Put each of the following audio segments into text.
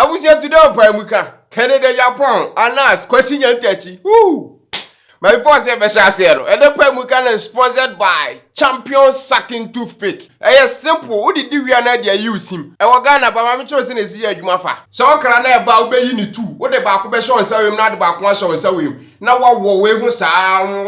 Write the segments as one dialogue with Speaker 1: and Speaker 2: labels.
Speaker 1: was here today on Pamuka, Canada, Japan, Anas, question and touchy. Woo! My first ever share, and the Pamuka is sponsored by Champion Sucking Toothpick. It's simple, what did you use him? I was gonna buy my choice in his ear, you mafa. So, can I about being you too? What about Kubesho and Sawim, not about one show and Sawim? Now, what will we sound?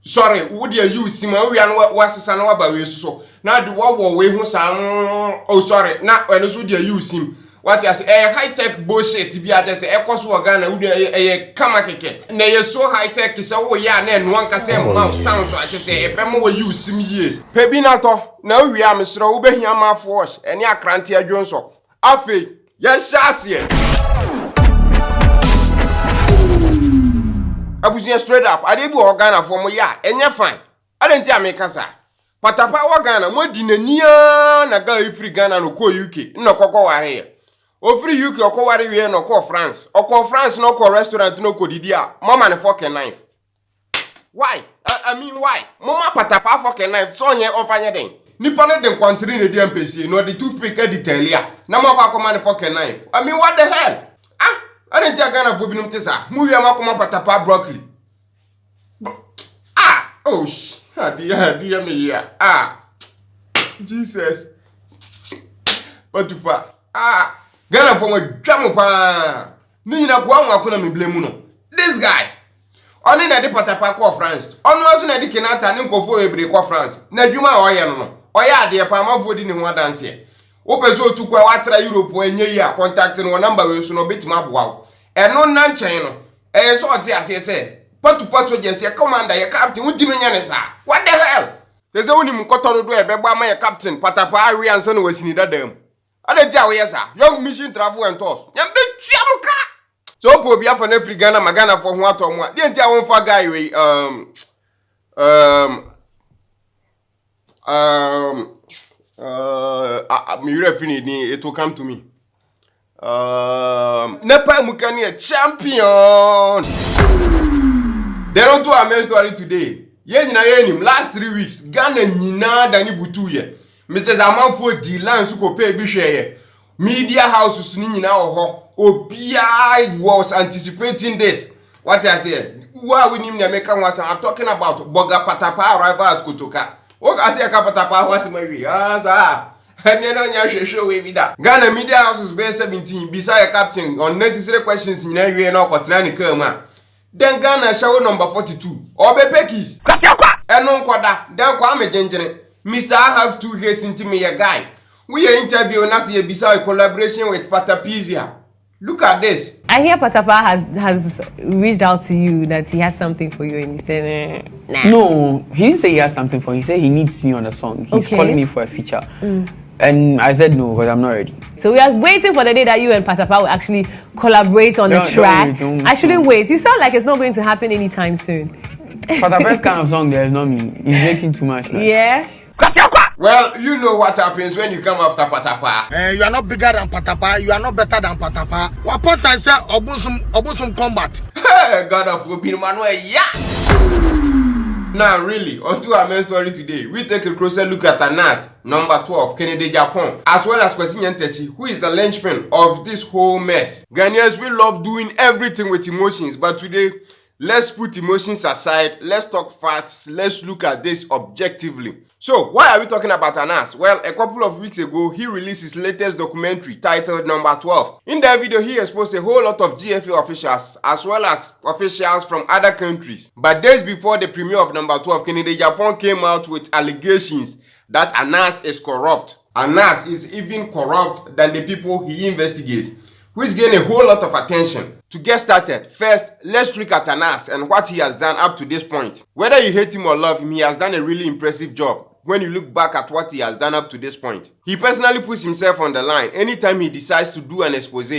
Speaker 1: Sorry, would you use him? We are what's the son of about so. Now, the war way who sound. Oh, sorry, not when you use him. What is a high-tech bullshit to be at a cost of Ghana, a kamakeke. Nay, so high-tech is oh, yeah, and one can say, mouth sounds so I can say, a bemo will use him ye. Pebinato, now we are Mr. Ubehima Force, and ya Crantia Johnson. Afi, yes, Shassie. I was here straight up. I did go Ghana for my ya, and you're fine. I didn't tell me, Casa. Patapa wa Ghana, more dinner near Naga free Ghana no ko UK, no cocoa area. O free UK or ko wari we no ko France. O ko France no ko restaurant no ko didia. Mama na fucking knife. Why? I mean why? Mama patapa fucking knife so nye ofanya den. Nipa na dem kwantri na di MPC no the toothpick detail ya. Na mama kwa man fucking knife. I mean what the hell? Ah, I didn't tell Ghana for binum tesa. Mu wi amakoma patapa broccoli. Ah, oh sh. Dear me here. Ah, Jesus. What to pa? Ah, Ghana for my jamupa. Ni na kwa wakuna mi blame no. This guy. Oni na di patapa ko France. Onu azu na di Kenata ni nkofo ebre ko France. Na dwuma oye no no. Oya ade pa amafo di ni ho dance e. Wo peso tukwa watra Europe enye yi a contact no number we so no betima aboa. Eno na nchen no. So oti ase se. Patu paso jensi commander ya captain wudi no nyane sa. What the hell? They say woni mkoto do e beba ma ya captain patapa awi ansa no wasini dadam. Ade dia we yesa. Young mission travel and tours. Nyambe tuamuka. So po bia for na free Ghana magana for ho ato mo. Dey dia won fa guy we me referee ni it will come to me. Nepa Mukani a champion. They don't do a main story today. Last 3 weeks, Ghana Nina Dani Butuye. Mr. Zamanfo Dilan Suko pay Bisheye. Media houses Nina Oho. Obia was anticipating this. What I say? Why we need American was I'm talking about Boga Patapa arrival at Kutuka. What I say Patapa was maybe. And then on your show with that. Ghana media houses base 17 beside a captain unnecessary questions in every no Kotlani Kerma. Then Ghana show number 42. Obe Pekis. And non quada. Then Kwame Jenjene. Mr. I have 2 years into me a guy. We are interviewing us here beside collaboration with Patapizia. Look at this.
Speaker 2: I hear Patapa has reached out to you that he had something for you and he said, nah.
Speaker 3: No, he didn't say he has something for me. He said he needs me on the song. He's calling me for a feature. And I said no, because I'm not ready.
Speaker 2: So we are waiting for the day that you and Patapa will actually collaborate on the track. I shouldn't wait. You sound like it's not going to happen anytime soon.
Speaker 3: Patapa's kind of song there is not me. He's making too much. Like.
Speaker 2: Yeah.
Speaker 1: Well, you know what happens when you come after Patapa.
Speaker 4: You are not bigger than Patapa. You are not better than Patapa. What part I say obusum combat.
Speaker 1: Hey, God of Rubin Manuel, yeah. Now, really, onto our main story today, we take a closer look at Anas, number 12, Kennedy Japan, as well as Kwesi Ntechi, who is the linchpin of this whole mess. Ghanaians, we love doing everything with emotions, but today, let's put emotions aside, let's talk facts, let's look at this objectively. So, why are we talking about Anas? Well, a couple of weeks ago, he released his latest documentary titled Number 12. In that video, he exposed a whole lot of GFA officials as well as officials from other countries. But days before the premiere of Number 12, Kennedy Japan came out with allegations that Anas is corrupt. Anas is even corrupt than the people he investigates, which gained a whole lot of attention. To get started, first, let's look at Anas and what he has done up to this point. Whether you hate him or love him, he has done a really impressive job. When you look back at what he has done up to this point. He personally puts himself on the line anytime he decides to do an expose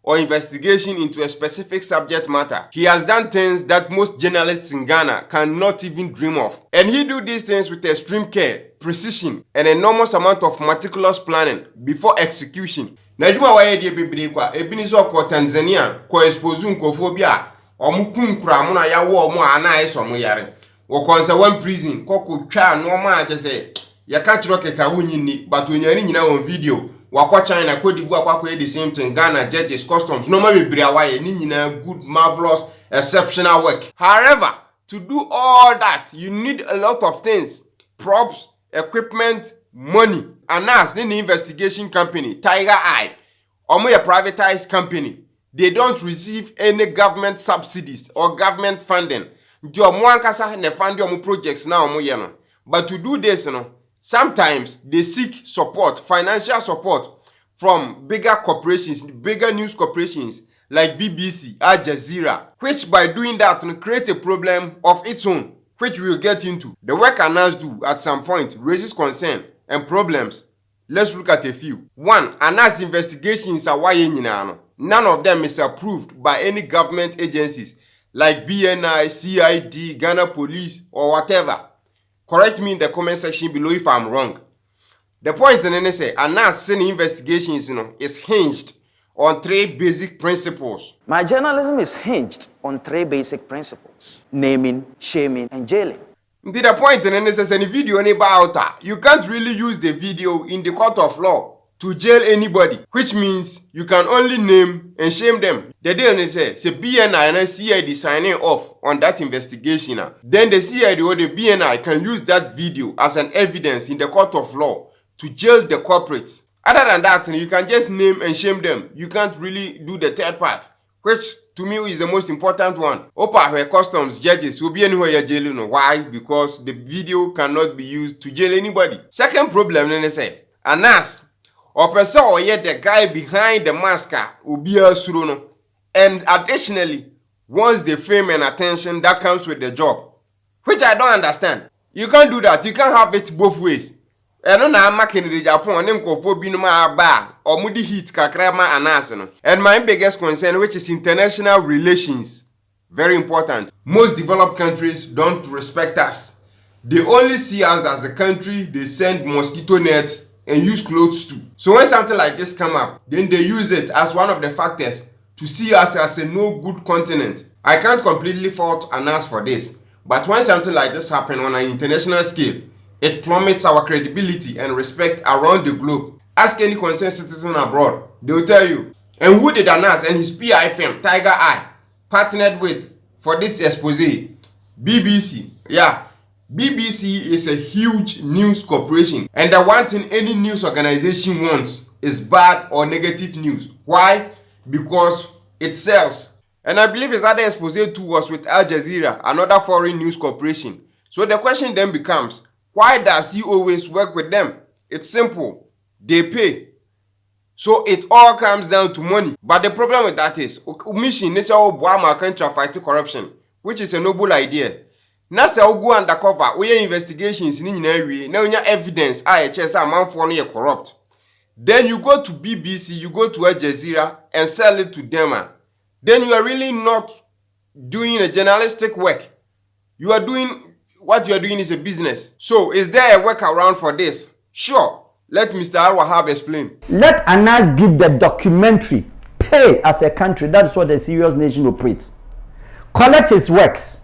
Speaker 1: or investigation into a specific subject matter. He has done things that most journalists in Ghana cannot even dream of. And he do these things with extreme care, precision, and enormous amount of meticulous planning before execution. Najuma waye die bebre kwa ebinizo ko Tanzania ko expose nkofo bia omukum kura mu na yawo omu ana eso mu yare. Wokonse one prison koko twa no ma che se ya ka chiro keka wunyi ni but onyani nyina on video Wako China, Cote d'Ivoire, Wako the same thing, Ghana, judges, customs, no more good, marvelous, exceptional work. However, to do all that, you need a lot of things. Props, equipment, money. And as the investigation company, Tiger Eye, or a privatized company, they don't receive any government subsidies or government funding. Projects now. But to do this, sometimes they seek support, financial support from bigger corporations, bigger news corporations like BBC, Al Jazeera, which by doing that create a problem of its own, which we will get into. The work Anas do at some point raises concern and problems. Let's look at a few. 1. Anas investigations are why none of them is approved by any government agencies like BNI, CID, Ghana Police, or whatever. Correct me in the comment section below if I'm wrong. The point in any say, Anas investigations is hinged on 3 basic principles.
Speaker 5: My journalism is hinged on 3 basic principles: naming, shaming, and jailing.
Speaker 1: To the point in any say, any video about you can't really use the video in the court of law to jail anybody, which means you can only name and shame them. The deal is say BNI and CID signing off on that investigation. Then the CID or the BNI can use that video as an evidence in the court of law to jail the culprits. Other than that, you can just name and shame them. You can't really do the third part, which to me is the most important one. Opa, where customs judges will be anywhere you're jailing. Why? Because the video cannot be used to jail anybody. Second problem, then they say, Anas or person or yet the guy behind the mask will be a surono. And additionally, wants the fame and attention that comes with the job, which I don't understand. You can't do that. You can't have it both ways. And my biggest concern, which is international relations, very important. Most developed countries don't respect us. They only see us as a country they send mosquito nets and use clothes to. So when something like this come up, then they use it as one of the factors to see us as a no good continent. I can't completely fault Anas for this, but when something like this happens on an international scale, it plummets our credibility and respect around the globe. Ask any concerned citizen abroad, they will tell you. And who did Anas and his PI firm, Tiger Eye, partnered with for this expose? BBC. Yeah, BBC is a huge news corporation, and the one thing any news organization wants is bad or negative news. Why? Because it sells. And I believe his other expose too was with Al Jazeera, another foreign news corporation. So the question then becomes, why does he always work with them? It's simple. They pay. So it all comes down to money. But the problem with that is, mission is our country fight corruption, which is a noble idea. Now say go undercover, we investigations in area, now you evidence IHS a man for you corrupt. Then you go to BBC, you go to Al Jazeera and sell it to them. Then you are really not doing a journalistic work. You are doing what you are doing is a business. So, is there a workaround for this? Sure. Let Mr. Al-Wahab explain.
Speaker 6: Let Anas give the documentary, pay as a country. That's what a serious nation operates. Collect his works.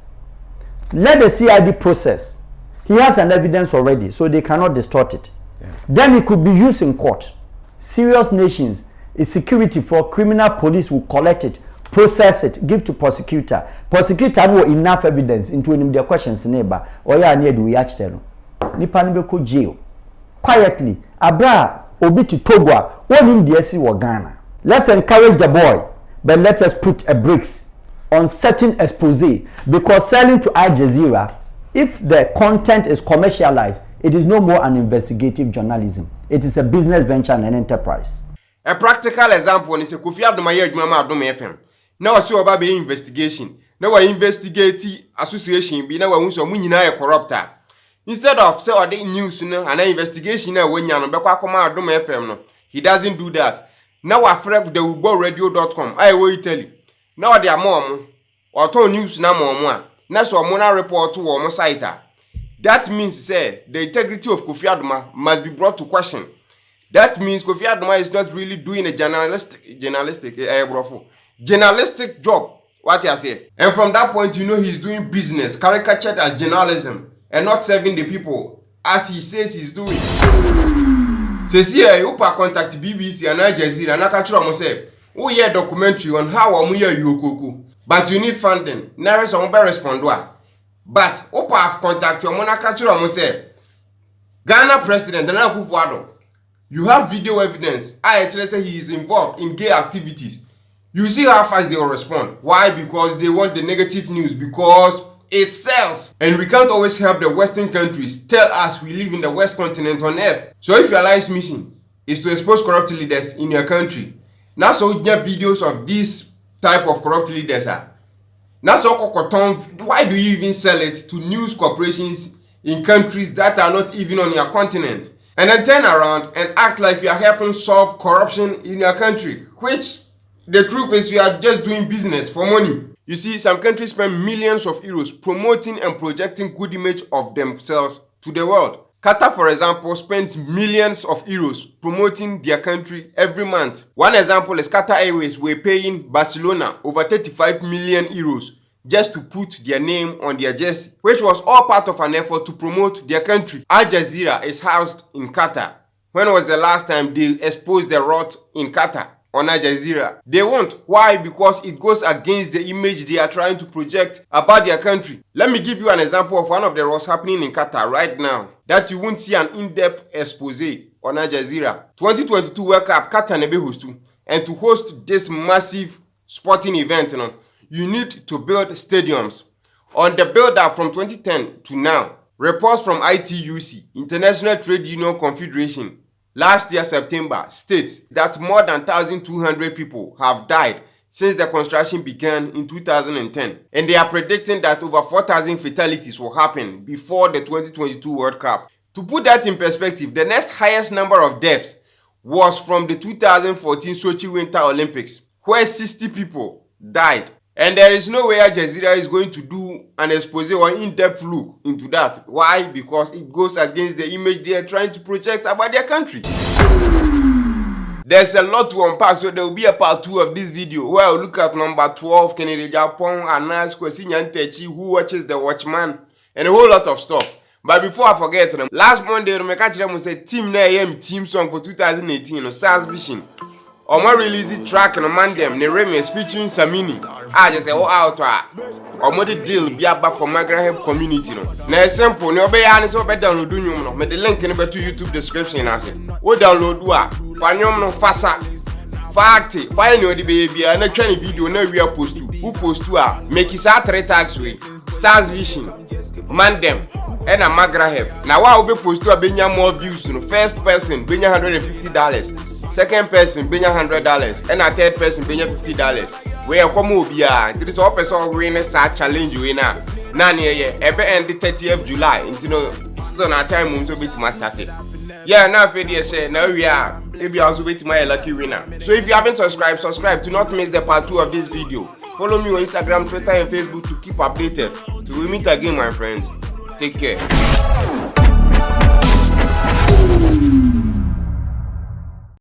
Speaker 6: Let the CID process. He has an evidence already, so they cannot distort it. Yeah. Then it could be used in court. Serious nations, is security for criminal police will collect it, process it, give to prosecutor. Prosecutor have enough evidence into any of their questions neighbor or ya near do we actually tell nipa no be jail quietly abra obi to Togo one in DSC or Ghana. Let's encourage the boy, but let us put a brakes on certain expose, because selling to Al Jazeera, if the content is commercialized, it is no more an investigative journalism. It is a business venture and an enterprise.
Speaker 1: A practical example is a Kofi Adumaye Adum FM. Now see about be investigation. Now we investigate association be now we so munyina e corrupter. Instead of say or the news no an investigation na we nya no be kwa koma Adum FM no. He doesn't do that. Now we frep the uboradio.com. I will tell you. Now they are mom or to news na mom a. Na so mo na report to wo site. That means say the integrity of Kofi Aduma must be brought to question. That means Kofi Aduma is not really doing a journalistic job. What you say? And from that point, you know he's doing business, caricatured as journalism, and not serving the people as he says he's doing. Say see you contact BBC and Al Jazeera and I catch you say, oh yeah, documentary on how Omuya Yokoku. But you need funding. Never some better respond. But Opa have contact your monarch say Ghana president Nana Akufo-Addo. You have video evidence. I actually say he is involved in gay activities. You see how fast they will respond. Why? Because they want the negative news. Because it sells. And we can't always help the Western countries tell us we live in the West continent on earth. So if your life's mission is to expose corrupt leaders in your country, now so you get videos of this type of corrupt leaders are. Now so why do you even sell it to news corporations in countries that are not even on your continent? And then turn around and act like you are helping solve corruption in your country, which the truth is you are just doing business for money. You see, some countries spend millions of euros promoting and projecting good image of themselves to the world. Qatar, for example, spends millions of euros promoting their country every month. One example is Qatar Airways were paying Barcelona over 35 million euros just to put their name on their jersey, which was all part of an effort to promote their country. Al Jazeera is housed in Qatar. When was the last time they exposed the rot in Qatar? On Al Jazeera. They won't. Why? Because it goes against the image they are trying to project about their country. Let me give you an example of one of the rots happening in Qatar right now that you won't see an in-depth expose on Al Jazeera. 2022 World Cup, Qatar nebe hostu. And to host this massive sporting event, you need to build stadiums. On the build-up from 2010 to now, reports from ITUC, International Trade Union Confederation, last year, September, states that more than 1,200 people have died since the construction began in 2010. And they are predicting that over 4,000 fatalities will happen before the 2022 World Cup. To put that in perspective, the next highest number of deaths was from the 2014 Sochi Winter Olympics, where 60 people died. And there is no way Al Jazeera is going to do an expose or in-depth look into that. Why? Because it goes against the image they are trying to project about their country. There's a lot to unpack, so there will be a part 2 of this video where I'll look at number 12, Kennedy Japan, Anas, Kwesi Nyantakyi, Who Watches the Watchman, and a whole lot of stuff. But before I forget them, last Monday, I catch them say Team na team song for 2018 Stars Vision. Omo release the track no man them, ne remix featuring Samini. I just say out Omo the deal be back for Magraheb community no. Na simple, ne obeya ni so be download nyum no. Me the link in the YouTube description ase. Wo download wa, fa nyum no fasa. Fact, fa any odi baby na twa ni video na we post to. Who post to make it 3 tags way. Stars Vision, man them, and a Magraheb. Na wa obe post to benya more views no. First person benya $150. Second person benya $100 and a third person benya $50. We are come obia. It is all person win a challenge winner. Nani ebe end the 30th July. Into still na time so bit ma start it. Yeah, now video say now we are maybe also wait my lucky winner. So if you haven't subscribed, subscribe to not miss the part 2 of this video. Follow me on Instagram, Twitter and Facebook to keep updated. Till we meet again, my friends. Take care.